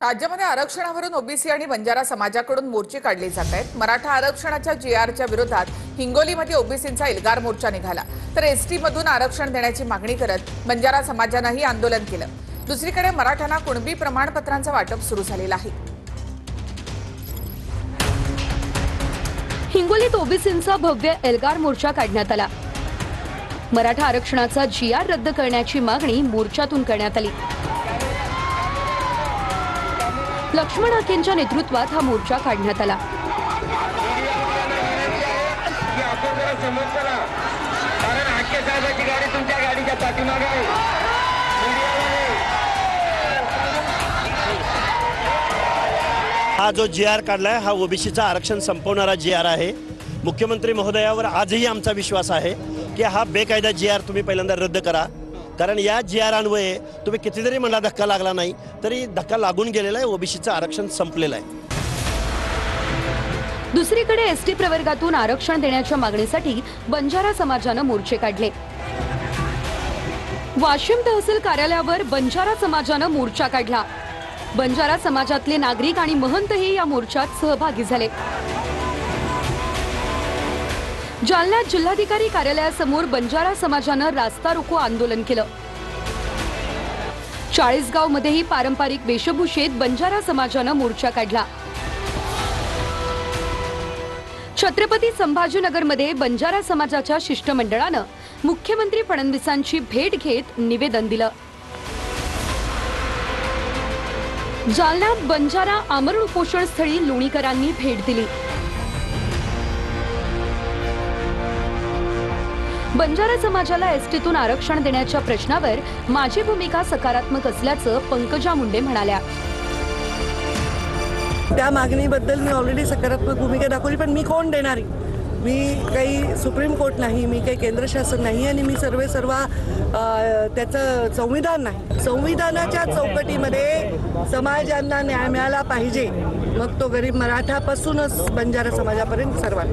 राज्यामध्ये आरक्षणावरून ओबीसी आणि बंजारा समाजाकडून मोर्चे काढले जात आहेत। मराठा आरक्षणाच्या जीआरच्या विरोधात हिंगोलीमध्ये ओबीसींचा एल्गार मोर्चा निघाला, तर एसटी मधून आरक्षण देण्याची मागणी करत बंजारा समाजानेही आंदोलन केलं। दुसरीकडे मराठ्यांना कुणबी प्रमाणपत्रांचं वाटप सुरू झालेलं आहे। हिंगोलीत ओबीसींचा भव्य एल्गार मोर्चा काढण्यात आला। मराठा आरक्षणाचा जीआर रद्द करण्याची मागणी मोर्चातून करण्यात आली। लक्ष्मण हाकेंच्या नेतृत्वात हा मोर्चा काढण्यात आला। हा जो जीआर काढलाय हा ओबीसीचा आरक्षण संपवणारा जीआर आहे। मुख्यमंत्री महोदयावर आजही आमचा विश्वास आहे की हा बेकायदा जीआर तुम्ही पहिल्यांदा रद्द करा, कारण या जीआर अन्वये तुम्ही कितीतरी मला धक्का लागला नाही तरी धक्का लागून गेलेला आहे, ओबीसीचं आरक्षण संपलेलं आहे। दुसरीकडे एसटी प्रवर्गातून आरक्षण देण्याच्या मागणीसाठी बंजारा समाजाने मोर्चे काढले। वाशिम तहसील कार्यालयावर बंजारा समाजाने मोर्चा काढला। बंजारा समाजातले नागरिक आणि महंतही या मोर्चात सहभागी झाले। जालन्यात जिल्हाधिकारी कार्यालयासमोर बंजारा समाजाने रास्ता रोको आंदोलन केलं। चाळीसगावमध्येही पारंपरिक वेशभूषेत बंजारा समाजाने मोर्चा काढला। छत्रपती संभाजीनगरमध्ये बंजारा समाजाच्या शिष्टमंडळाने मुख्यमंत्री फडणवीसांची भेट घेत निवेदन दिलं। जालन्यात बंजारा आमरण उपोषण स्थळी लोणीकरांनी भेट दिली। बंजारा समाजाला एसटीतून आरक्षण देण्याच्या प्रश्नावर माझी भूमिका सकारात्मक असल्याचं पंकजा मुंडे म्हणाल्या। त्या मागणीबद्दल मी ऑलरेडी सकारात्मक भूमिका दाखवली, पण मी कोण देणारी? मी काही सुप्रीम कोर्ट नाही, मी काही केंद्र शासन नाही आणि मी सर्व त्याचं संविधान नाही। संविधानाच्या चौकटीमध्ये समाजांना न्याय मिळाला पाहिजे, मग तो गरीब मराठापासूनच बंजारा समाजापर्यंत सर्वांना।